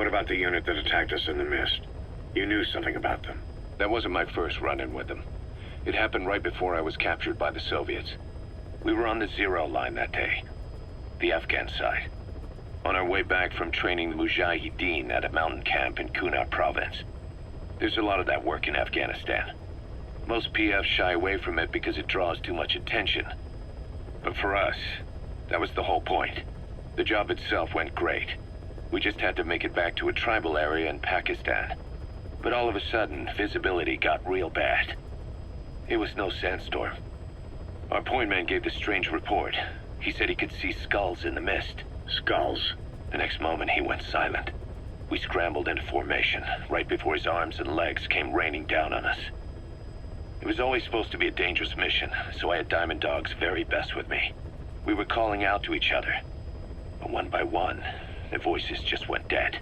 about the unit that attacked us in the mist? You knew something about them. That wasn't my first run-in with them. It happened right before I was captured by the Soviets. We were on the Zero line that day, the Afghan side, on our way back from training the Mujahideen at a mountain camp in Kunar province. There's a lot of that work in Afghanistan. Most PFs shy away from it because it draws too much attention. But for us, that was the whole point. The job itself went great. We just had to make it back to a tribal area in Pakistan. But all of a sudden, visibility got real bad. It was no sandstorm. Our point man gave this strange report. He said he could see skulls in the mist. Skulls? The next moment, he went silent. We scrambled into formation, right before his arms and legs came raining down on us. It was always supposed to be a dangerous mission, so I had Diamond Dog's very best with me. We were calling out to each other. But one by one, the voices just went dead.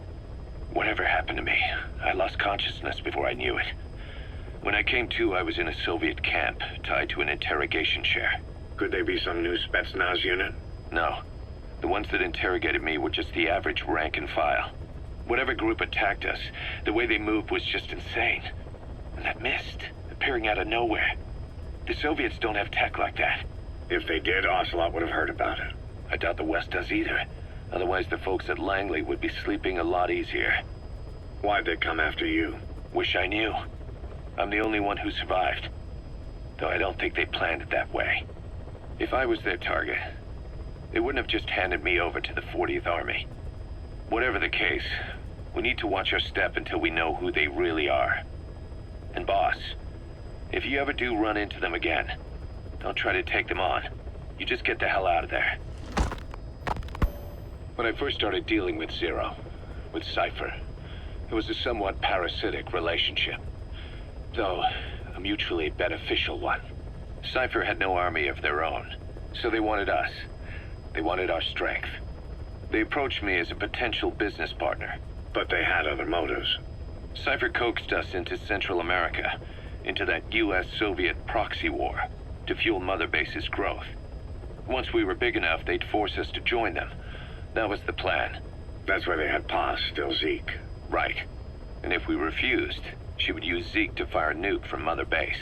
Whatever happened to me, I lost consciousness before I knew it. When I came to, I was in a Soviet camp, tied to an interrogation chair. Could they be some new Spetsnaz unit? No. The ones that interrogated me were just the average rank and file. Whatever group attacked us, the way they moved was just insane. And that mist, appearing out of nowhere. The Soviets don't have tech like that. If they did, Ocelot would have heard about it. I doubt the West does either. Otherwise, the folks at Langley would be sleeping a lot easier. Why'd they come after you? Wish I knew. I'm the only one who survived. Though I don't think they planned it that way. If I was their target, they wouldn't have just handed me over to the 40th Army. Whatever the case, we need to watch our step until we know who they really are. And boss, if you ever do run into them again, don't try to take them on. You just get the hell out of there. When I first started dealing with Zero, with Cypher, it was a somewhat parasitic relationship, though a mutually beneficial one. Cypher had no army of their own, so they wanted us. They wanted our strength. They approached me as a potential business partner. But they had other motives. Cypher coaxed us into Central America, into that US-Soviet proxy war, to fuel Mother Base's growth. Once we were big enough, they'd force us to join them. That was the plan. That's why they had Paz, still Zeke. Right. And if we refused, she would use Zeke to fire a nuke from Mother Base.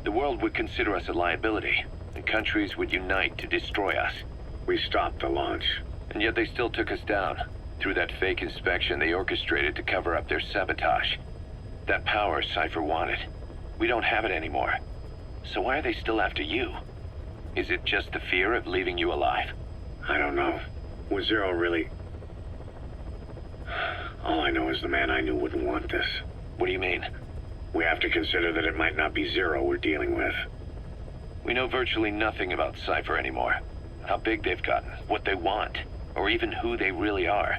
The world would consider us a liability, and countries would unite to destroy us. We stopped the launch. And yet they still took us down, through that fake inspection they orchestrated to cover up their sabotage. That power Cypher wanted. We don't have it anymore. So why are they still after you? Is it just the fear of leaving you alive? I don't know. Was Zero really... All I know is the man I knew wouldn't want this. What do you mean? We have to consider that it might not be Zero we're dealing with. We know virtually nothing about Cypher anymore. How big they've gotten, what they want, or even who they really are.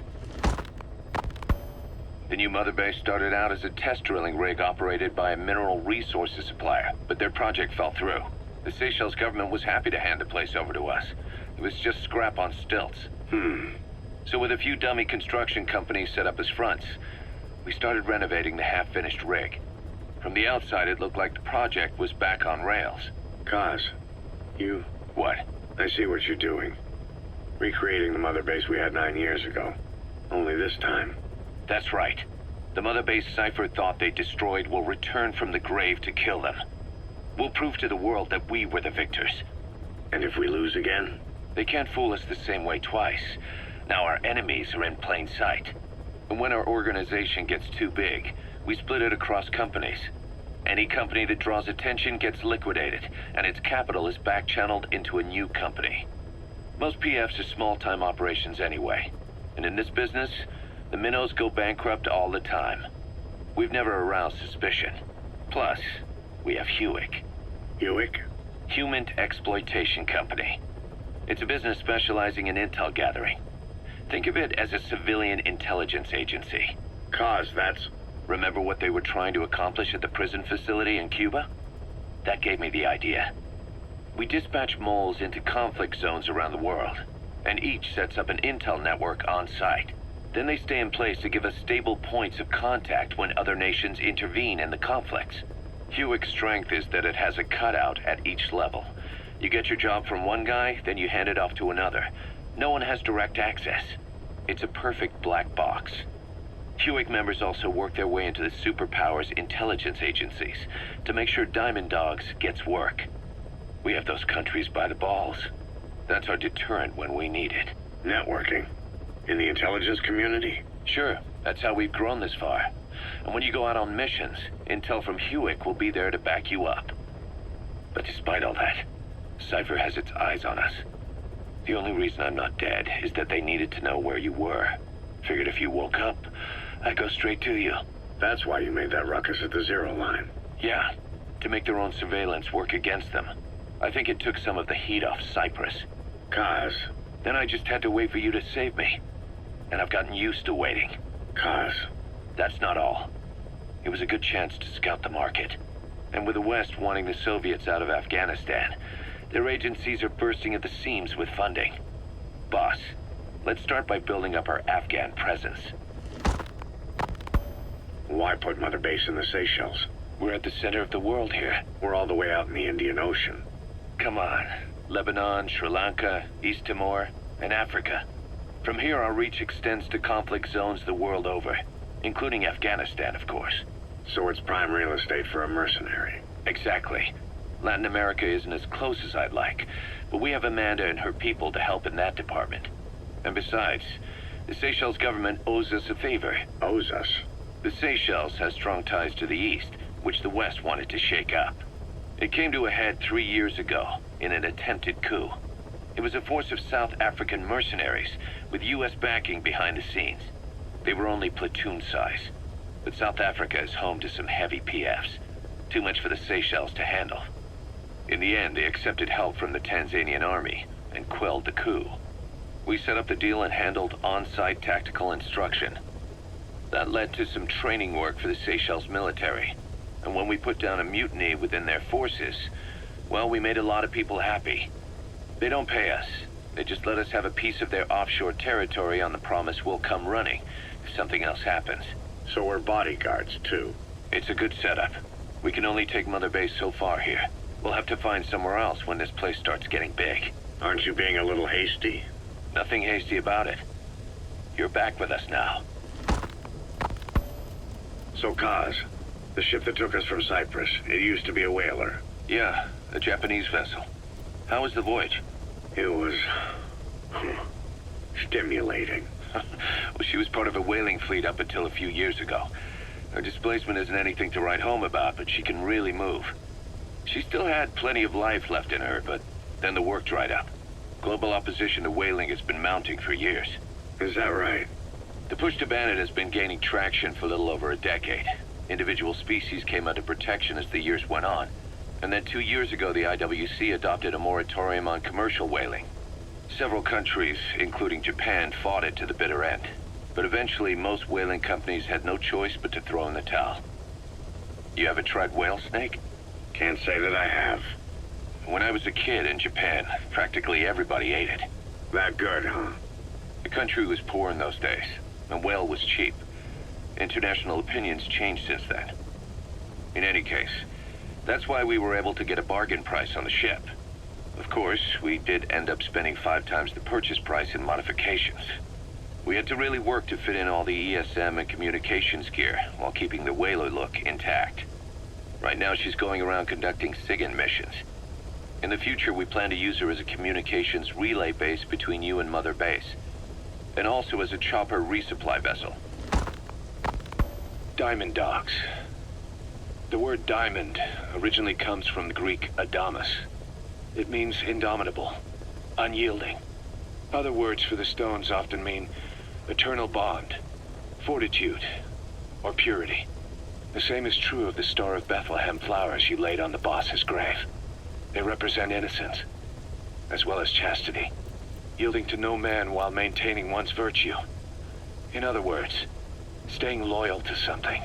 The new Mother Base started out as a test drilling rig operated by a mineral resources supplier, but their project fell through. The Seychelles government was happy to hand the place over to us. It was just scrap on stilts. So with a few dummy construction companies set up as fronts, we started renovating the half-finished rig. From the outside, it looked like the project was back on rails. Kaz, you... What? I see what you're doing. Recreating the Mother Base we had 9 years ago. Only this time. That's right. The Mother Base Cypher thought they destroyed will return from the grave to kill them. We'll prove to the world that we were the victors. And if we lose again? They can't fool us the same way twice. Now our enemies are in plain sight. And when our organization gets too big, we split it across companies. Any company that draws attention gets liquidated, and its capital is back-channeled into a new company. Most PFs are small-time operations anyway. And in this business, the minnows go bankrupt all the time. We've never aroused suspicion. Plus, we have Hewick. Hewick? Human Exploitation Company. It's a business specializing in intel gathering. Think of it as a civilian intelligence agency. Kaz, that's... Remember what they were trying to accomplish at the prison facility in Cuba? That gave me the idea. We dispatch moles into conflict zones around the world, and each sets up an intel network on site. Then they stay in place to give us stable points of contact when other nations intervene in the conflicts. Hewick's strength is that it has a cutout at each level. You get your job from one guy, then you hand it off to another. No one has direct access. It's a perfect black box. Hewick members also work their way into the superpowers intelligence agencies to make sure Diamond Dogs gets work. We have those countries by the balls. That's our deterrent when we need it. Networking? In the intelligence community? Sure, that's how we've grown this far. And when you go out on missions, intel from Hewick will be there to back you up. But despite all that, Cypher has its eyes on us. The only reason I'm not dead is that they needed to know where you were. Figured if you woke up, I'd go straight to you. That's why you made that ruckus at the Zero line. Yeah, to make their own surveillance work against them. I think it took some of the heat off Cyprus. Kaz. Then I just had to wait for you to save me. And I've gotten used to waiting. Kaz. That's not all. It was a good chance to scout the market. And with the West wanting the Soviets out of Afghanistan, their agencies are bursting at the seams with funding. Boss, let's start by building up our Afghan presence. Why put Mother Base in the Seychelles? We're at the center of the world here. We're all the way out in the Indian Ocean. Come on. Lebanon, Sri Lanka, East Timor, and Africa. From here, our reach extends to conflict zones the world over, including Afghanistan, of course. So it's prime real estate for a mercenary. Exactly. Latin America isn't as close as I'd like, but we have Amanda and her people to help in that department. And besides, the Seychelles government owes us a favor. Owes us? The Seychelles has strong ties to the East, which the West wanted to shake up. It came to a head 3 years ago in an attempted coup. It was a force of South African mercenaries with U.S. backing behind the scenes. They were only platoon size, but South Africa is home to some heavy PFs. Too much for the Seychelles to handle. In the end, they accepted help from the Tanzanian army and quelled the coup. We set up the deal and handled on-site tactical instruction. That led to some training work for the Seychelles military. And when we put down a mutiny within their forces, well, we made a lot of people happy. They don't pay us. They just let us have a piece of their offshore territory on the promise we'll come running if something else happens. So we're bodyguards, too. It's a good setup. We can only take Mother Base so far here. We'll have to find somewhere else when this place starts getting big. Aren't you being a little hasty? Nothing hasty about it. You're back with us now. So, Kaz, the ship that took us from Cyprus, it used to be a whaler. Yeah, a Japanese vessel. How was the voyage? It was... stimulating. Well, she was part of a whaling fleet up until a few years ago. Her displacement isn't anything to write home about, but she can really move. She still had plenty of life left in her, but then the work dried up. Global opposition to whaling has been mounting for years. Is that right? The push to ban it has been gaining traction for a little over a decade. Individual species came under protection as the years went on. And then 2 years ago, the IWC adopted a moratorium on commercial whaling. Several countries, including Japan, fought it to the bitter end. But eventually, most whaling companies had no choice but to throw in the towel. You ever tried whale snake? Can't say that I have. When I was a kid in Japan, practically everybody ate it. That good, huh? The country was poor in those days, and whale was cheap. International opinions changed since then. In any case, that's why we were able to get a bargain price on the ship. Of course, we did end up spending 5 times the purchase price in modifications. We had to really work to fit in all the ESM and communications gear while keeping the whaler look intact. Right now, she's going around conducting SIGINT missions. In the future, we plan to use her as a communications relay base between you and Mother Base, and also as a chopper resupply vessel. Diamond Dogs. The word diamond originally comes from the Greek adamas. It means indomitable, unyielding. Other words for the stones often mean eternal bond, fortitude, or purity. The same is true of the Star of Bethlehem flowers you laid on the boss's grave. They represent innocence, as well as chastity, yielding to no man while maintaining one's virtue. In other words, staying loyal to something.